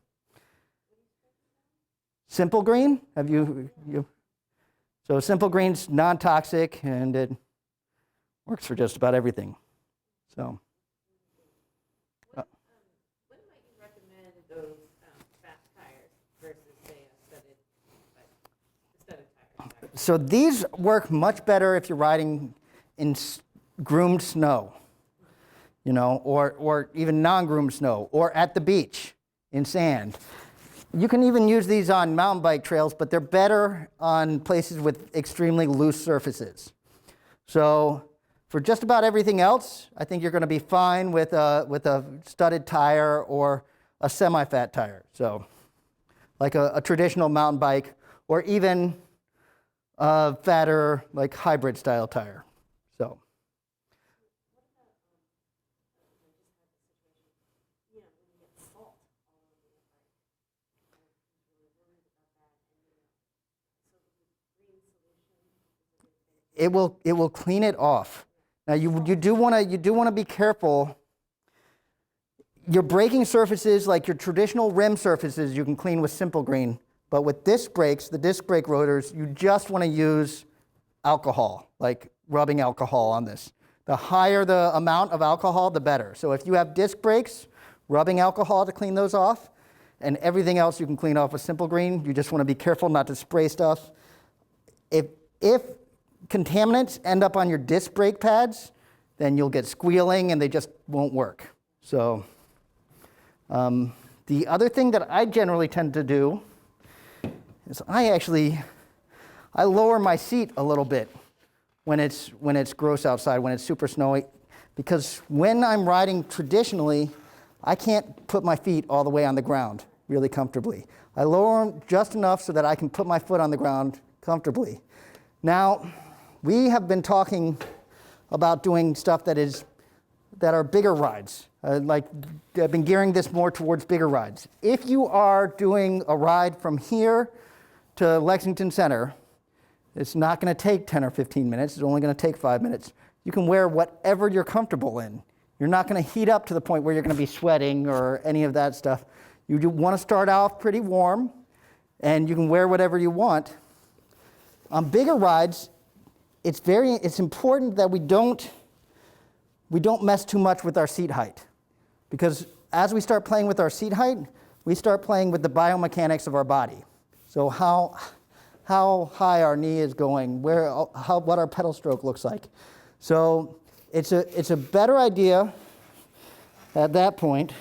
Simple Green, have you? So Simple Green's non-toxic and it works for just about everything. So. When might you recommend those fast tires versus, say, a studded tire? So these work much better if you're riding in groomed snow, or even non-groomed snow, or at the beach in sand. You can even use these on mountain bike trails, but they're better on places with extremely loose surfaces. So for just about everything else, I think you're going to be fine with a studded tire or a semi-fat tire. So like a traditional mountain bike, or even a fatter, like hybrid style tire. So. It will clean it off. Now you do want to be careful. Your braking surfaces, like your traditional rim surfaces, you can clean with Simple Green. But with disc brakes, the disc brake rotors, you just want to use alcohol, like rubbing alcohol on this. The higher the amount of alcohol, the better. So if you have disc brakes, rubbing alcohol to clean those off, and everything else you can clean off with Simple Green. You just want to be careful not to spray stuff. If contaminants end up on your disc brake pads, then you'll get squealing and they just won't work. So the other thing that I generally tend to do is I lower my seat a little bit when it's gross outside, when it's super snowy, because when I'm riding traditionally, I can't put my feet all the way on the ground really comfortably. I lower them just enough so that I can put my foot on the ground comfortably. Now, we have been talking about doing stuff that are bigger rides. I've been gearing this more towards bigger rides. If you are doing a ride from here to Lexington Center, it's not going to take 10 or 15 minutes. It's only going to take 5 minutes. You can wear whatever you're comfortable in. You're not going to heat up to the point where you're going to be sweating or any of that stuff. You want to start off pretty warm, and you can wear whatever you want. On bigger rides, it's important that we don't mess too much with our seat height, because as we start playing with our seat height, we start playing with the biomechanics of our body. So how high our knee is going, what our pedal stroke looks like. So it's a better idea at that point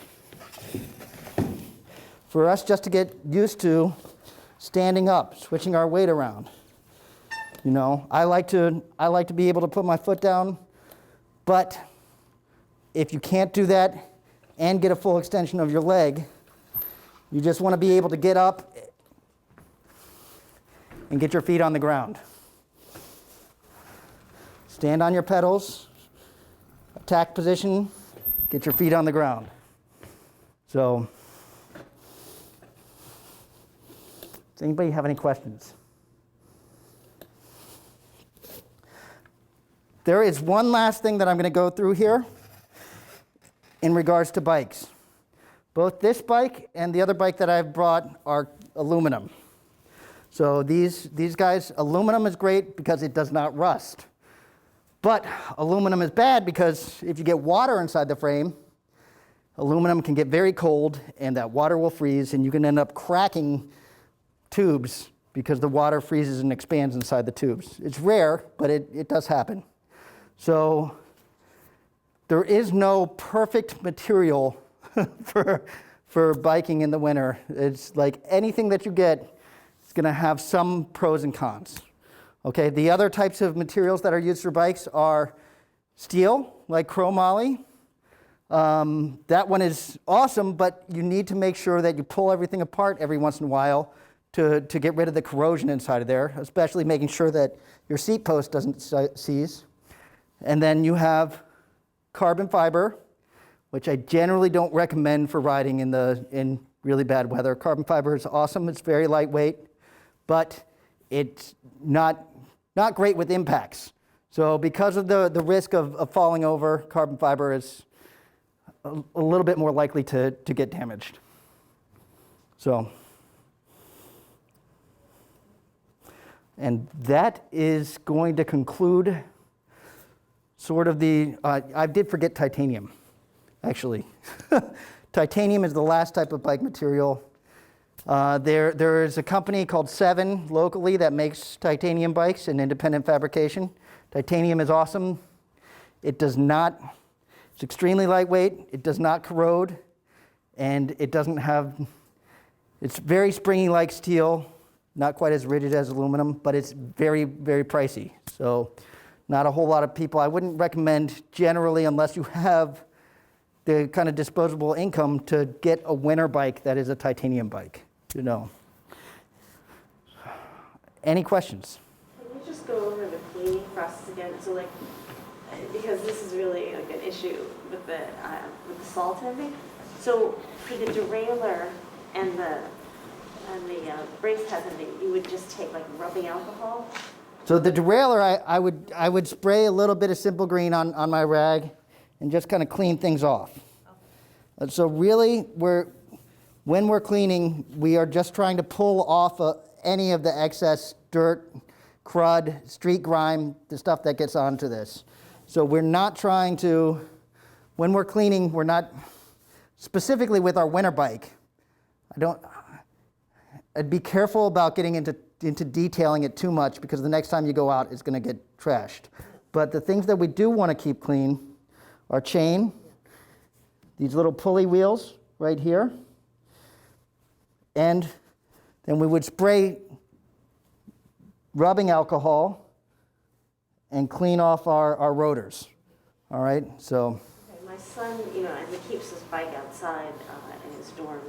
for us just to get used to standing up, switching our weight around. You know, I like to be able to put my foot down, but if you can't do that and get a full extension of your leg, you just want to be able to get up and get your feet on the ground. Stand on your pedals, attack position, get your feet on the ground. So, does anybody have any questions? There is one last thing that I'm going to go through here in regards to bikes. Both this bike and the other bike that I've brought are aluminum. So these guys, aluminum is great because it does not rust. But aluminum is bad because if you get water inside the frame, aluminum can get very cold and that water will freeze and you can end up cracking tubes because the water freezes and expands inside the tubes. It's rare, but it does happen. So there is no perfect material for biking in the winter. It's like anything that you get is going to have some pros and cons. Okay, the other types of materials that are used for bikes are steel, like chromoly. That one is awesome, but you need to make sure that you pull everything apart every once in a while to get rid of the corrosion inside of there, especially making sure that your seat post doesn't seize. And then you have carbon fiber, which I generally don't recommend for riding in really bad weather. Carbon fiber is awesome. It's very lightweight, but it's not great with impacts. So because of the risk of falling over, carbon fiber is a little bit more likely to get damaged. So, and that is going to conclude sort of I did forget titanium, actually. Titanium is the last type of bike material. There is a company called Seven locally that makes titanium bikes in independent fabrication. Titanium is awesome. It's extremely lightweight, it does not corrode, and it's very springy like steel, not quite as rigid as aluminum, but it's very, very pricey. So not a whole lot of people, I wouldn't recommend generally unless you have the kind of disposable income to get a winter bike that is a titanium bike, you know. Any questions? Can you just go over the cleaning process again? So like, because this is really like an issue with the salt and everything. So for the derailleur and the brace pads and everything, you would just take like rubbing alcohol? So the derailleur, I would spray a little bit of Simple Green on my rag and just kind of clean things off. Okay. So really, when we're cleaning, we are just trying to pull off any of the excess dirt, crud, street grime, the stuff that gets onto this. So we're not trying to, when we're cleaning, we're not, specifically with our winter bike, I'd be careful about getting into into detailing it too much because the next time you go out, it's going to get trashed. But the things that we do want to keep clean are chain, these little pulley wheels right here, and then we would spray rubbing alcohol and clean off our rotors. All right, so. Okay, my son, you know, and he keeps his bike outside in his dorm.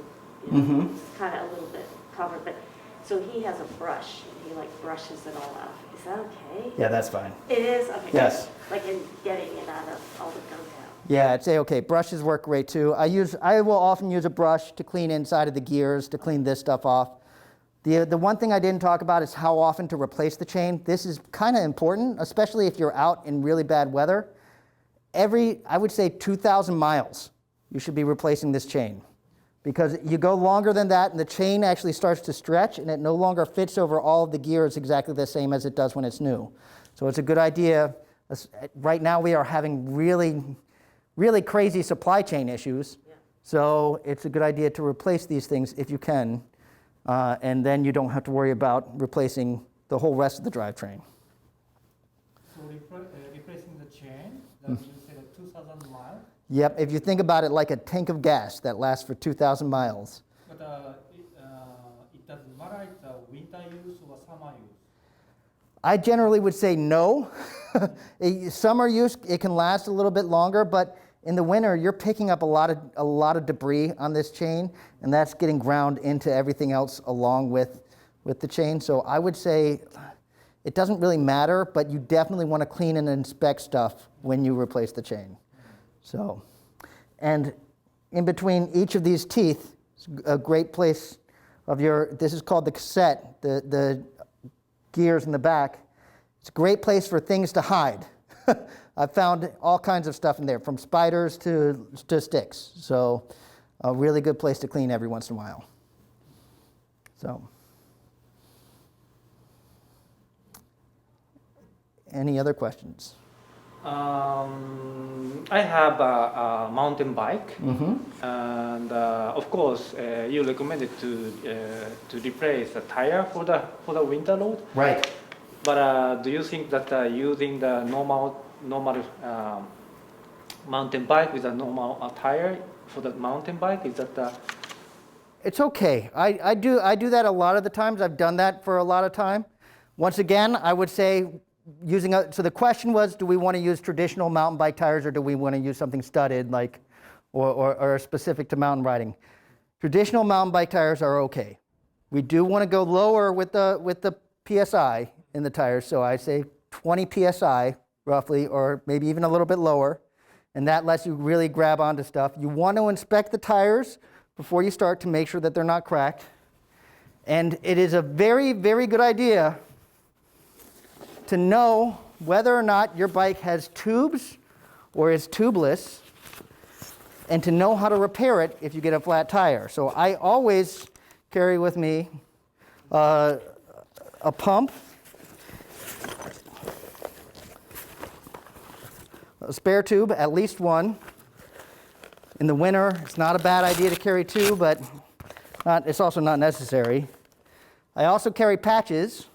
You know, It's kind of a little bit covered, but so he has a brush. He like brushes it all out. Is that okay? Yeah, that's fine. It is? Okay. Yes. Like in getting it out of all the gunk out. Yeah, it's A-okay. Brushes work great too. I will often use a brush to clean inside of the gears, to clean this stuff off. The one thing I didn't talk about is how often to replace the chain. This is kind of important, especially if you're out in really bad weather. I would say 2,000 miles, you should be replacing this chain. Because you go longer than that and the chain actually starts to stretch and it no longer fits over all of the gears exactly the same as it does when it's new. So it's a good idea. Right now we are having really, really crazy supply chain issues. Yeah. So it's a good idea to replace these things if you can. And then you don't have to worry about replacing the whole rest of the drivetrain. So replacing the chain, that you said 2,000 miles. Yep, if you think about it like a tank of gas that lasts for 2,000 miles. But it doesn't matter if the winter use or summer use. I generally would say no. Summer use, it can last a little bit longer, but in the winter, you're picking up a lot of debris on this chain, and that's getting ground into everything else along with the chain. So I would say it doesn't really matter, but you definitely want to clean and inspect stuff when you replace the chain. So, and in between each of these teeth, is a great place of this is called the cassette, the gears in the back. It's a great place for things to hide. I've found all kinds of stuff in there, from spiders to sticks. So a really good place to clean every once in a while. So, any other questions? I have a mountain bike, and of course, you recommended to replace the tire for the winter load. Right. But do you think that using the normal mountain bike with a normal tire for the mountain bike is that? It's okay. I do that a lot of the times. I've done that for a lot of time. Once again, I would say so the question was, do we want to use traditional mountain bike tires or do we want to use something studded like or specific to mountain riding? Traditional mountain bike tires are okay. We do want to go lower with the PSI in the tires, so I say 20 PSI roughly, or maybe even a little bit lower, and that lets you really grab onto stuff. You want to inspect the tires before you start to make sure that they're not cracked. And it is a very, very good idea to know whether or not your bike has tubes or is tubeless, and to know how to repair it if you get a flat tire. So I always carry with me a pump, a spare tube, at least one. In the winter, it's not a bad idea to carry two, but it's also not necessary. I also carry patches,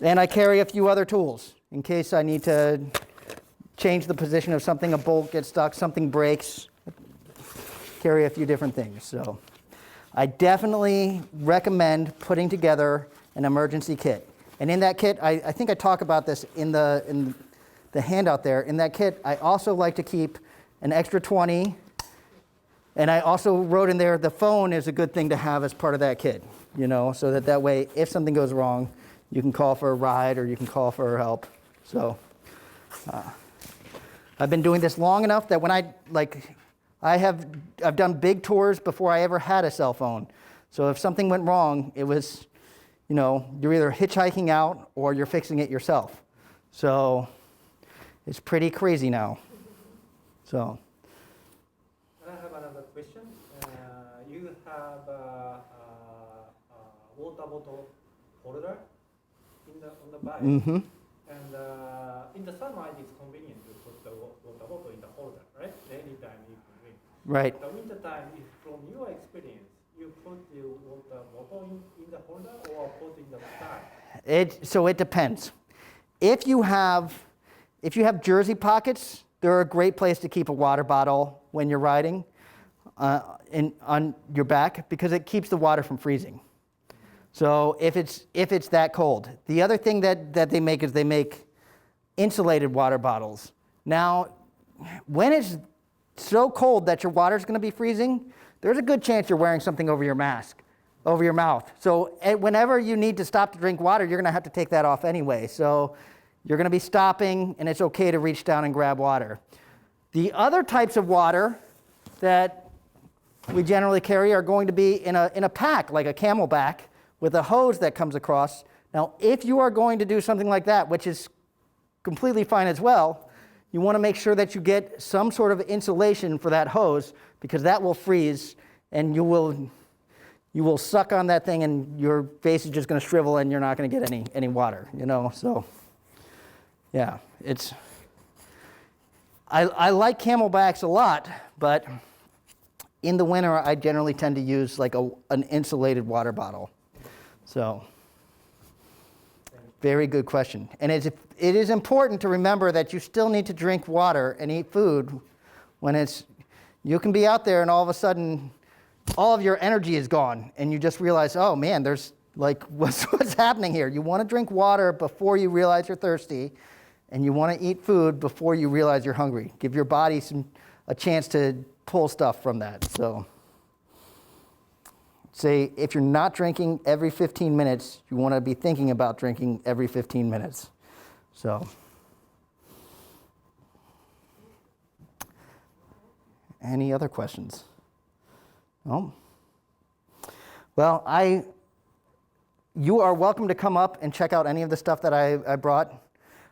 and I carry a few other tools in case I need to change the position of something, a bolt gets stuck, something breaks. Carry a few different things. So I definitely recommend putting together an emergency kit. And in that kit, I think I talk about this in the handout there. In that kit, I also like to keep an extra 20. And I also wrote in there, the phone is a good thing to have as part of that kit, so that way, if something goes wrong, you can call for a ride or you can call for help. So I've been doing this long enough that when I've done big tours before I ever had a cell phone. So if something went wrong, it was, you're either hitchhiking out or you're fixing it yourself. So it's pretty crazy now. So. I have another question. You have a water bottle holder on the bike, and in the summer it is convenient to put the water bottle in the holder, right? Anytime you can drink. Right. The winter time, from your experience, you put the put the bottle in the holder or put in the bag? So it depends. If you have jersey pockets, they're a great place to keep a water bottle when you're riding on your back because it keeps the water from freezing. So if it's that cold. The other thing that they make is they make insulated water bottles. Now, when it's so cold that your water's going to be freezing, there's a good chance you're wearing something over your mask, over your mouth. So whenever you need to stop to drink water, you're going to have to take that off anyway. So you're going to be stopping, and it's okay to reach down and grab water. The other types of water that we generally carry are going to be in a pack, like a Camelback, with a hose that comes across. Now, if you are going to do something like that, which is completely fine as well, you want to make sure that you get some sort of insulation for that hose because that will freeze and you will suck on that thing and your face is just going to shrivel and you're not going to get any water, you know. So, yeah, I like Camelbacks a lot, but in the winter I generally tend to use like an insulated water bottle. So, very good question. And it is important to remember that you still need to drink water and eat food when you can be out there and all of a sudden all of your energy is gone and you just realize, oh man, there's like, what's happening here? You want to drink water before you realize you're thirsty and you want to eat food before you realize you're hungry. Give your body a chance to pull stuff from that. So, say if you're not drinking every 15 minutes, you want to be thinking about drinking every 15 minutes. So, any other questions? No? Well, you are welcome to come up and check out any of the stuff that I brought.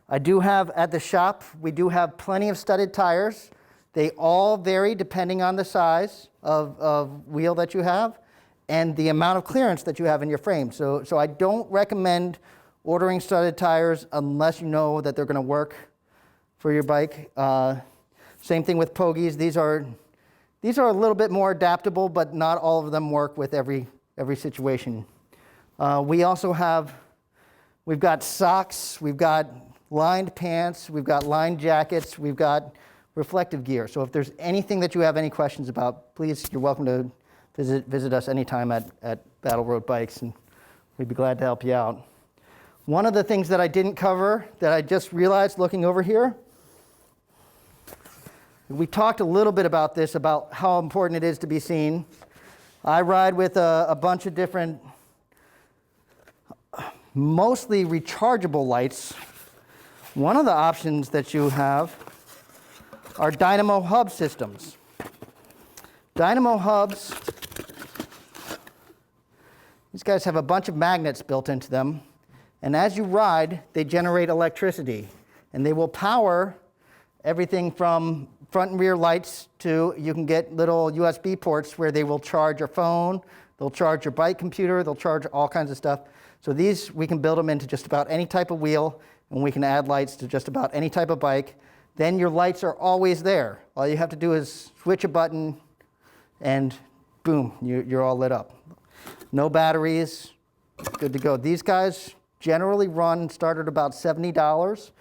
I do have at the shop, we do have plenty of studded tires. They all vary depending on the size of wheel that you have and the amount of clearance that you have in your frame. So I don't recommend ordering studded tires unless you know that they're going to work for your bike. Same thing with pogies. These are a little bit more adaptable, but not all of them work with every situation. We also we've got socks, we've got lined pants, we've got lined jackets, we've got reflective gear. So if there's anything that you have any questions about, please, you're welcome to visit us anytime at Battle Road Bikes, and we'd be glad to help you out. One of the things that I didn't cover that I just realized looking over here, we talked a little bit about this, about how important it is to be seen. I ride with a bunch of different, mostly rechargeable lights. One of the options that you have are dynamo hub systems. Dynamo hubs, these guys have a bunch of magnets built into them, and as you ride, they generate electricity, and they will power everything from front and rear lights to, you can get little USB ports where they will charge your phone, they'll charge your bike computer, they'll charge all kinds of stuff. So these, we can build them into just about any type of wheel, and we can add lights to just about any type of bike. Then your lights are always there. All you have to do is switch a button, and boom, you're all lit up. No batteries, good to go. These guys generally start at about $70.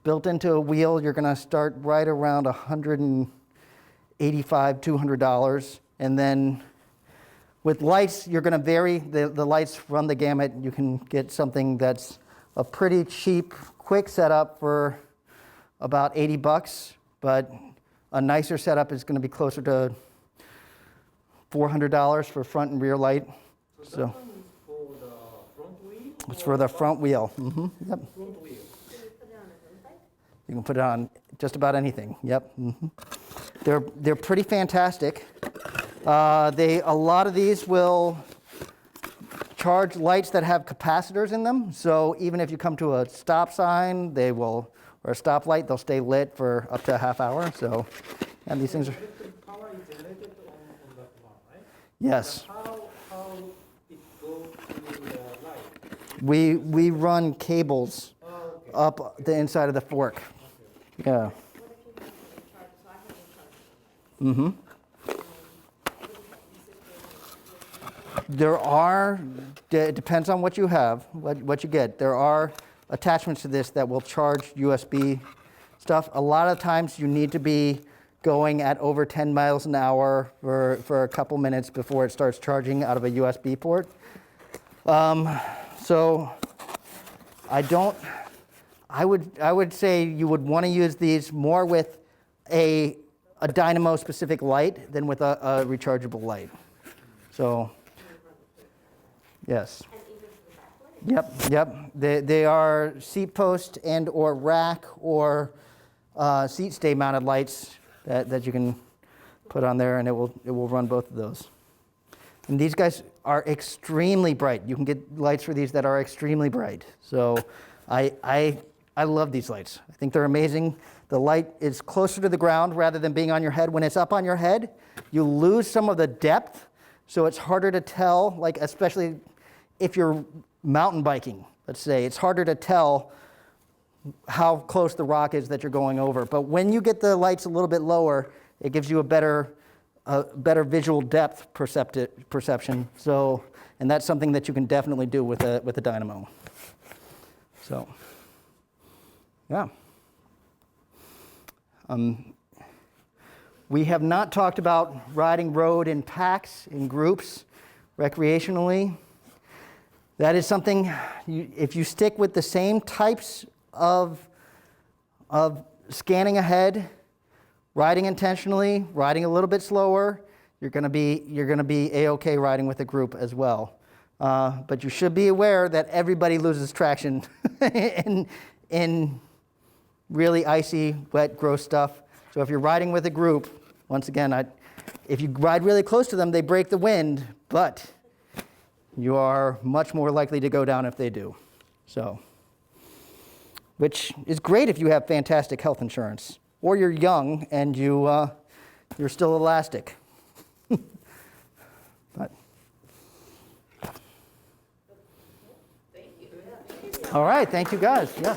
Built into a wheel, you're going to start right around $185, $200. And then with lights, you're going to vary. The lights run the gamut. You can get something that's a pretty cheap, quick setup for about $80, but a nicer setup is going to be closer to $400 for front and rear light. So that one is for the front wheel? It's for the front wheel. Mm-hmm. Yep. Front wheel. You can put it on just about anything. Yep. Mm-hmm. They're pretty fantastic. A lot of these will charge lights that have capacitors in them. So even if you come to a stop sign, or a stoplight, they'll stay lit for up to a half hour. So, and these things are. Electric power is generated on that one, right? Yes. How it goes to the light? We run cables up the inside of the fork. Yeah. Mm-hmm. There are, it depends on what you have, what you get. There are attachments to this that will charge USB stuff. A lot of times you need to be going at over 10 miles an hour for a couple minutes before it starts charging out of a USB port. So I would say you would want to use these more with a dynamo specific light than with a rechargeable light. So, yes. And even for the backlight? Yep. They are seat post and or rack or seat stay mounted lights that you can put on there, and it will run both of those. And these guys are extremely bright. You can get lights for these that are extremely bright. So I love these lights. I think they're amazing. The light is closer to the ground rather than being on your head. When it's up on your head, you lose some of the depth, so it's harder to tell, like especially if you're mountain biking, let's say, it's harder to tell how close the rock is that you're going over. But when you get the lights a little bit lower, it gives you a better visual depth perception. So, and that's something that you can definitely do with a dynamo. So, yeah. We have not talked about riding road in packs, in groups, recreationally. That is something, if you stick with the same types of scanning ahead, riding intentionally, riding a little bit slower, you're going to be a-okay riding with a group as well. But you should be aware that everybody loses traction in really icy, wet, gross stuff. So if you're riding with a group, once again, if you ride really close to them, they break the wind, but you are much more likely to go down if they do. So, which is great if you have fantastic health insurance, or you're young and you're still elastic. But, Thank you. all right, thank you guys. Yeah.